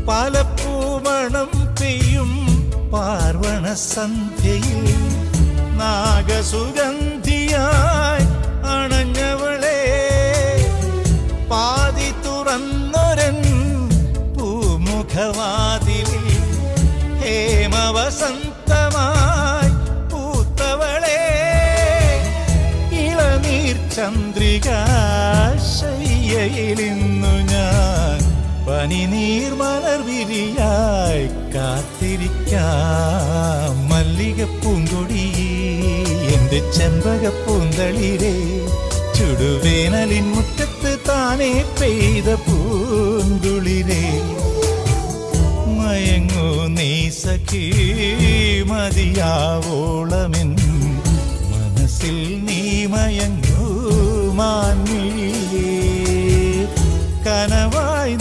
പാലപ്പൂമണം പെയ്യും പാർവണ സന്ധ്യയിൽ നാഗസുഗന്ധിയായി അണഞ്ഞവളെ പാതി തുറന്നൊരൻ പൂമുഖവാതിലിൽ ഹേമവസന്തമായി പൂത്തവളെ ഇളനീർ ചന്ദ്രിക ശയ്യയിലിന്നു ഞാൻ പനിനീർ മലർവിരിയായി കാത്തിരിക്കാം മല്ലികപ്പൂങ്കൊടി എന്റെ ചെമ്പകപ്പൂന്തളിരേ ചുടുവേനലിൻ മുറ്റത്ത് താനേ പെയ്ത പൂങ്കുളിരേ മയങ്ങൂ നീ സഖി മതിയാവോളമെൻ മനസ്സിൽ നീ മയങ്ങൂ മാൻമിഴിയേ കനവായി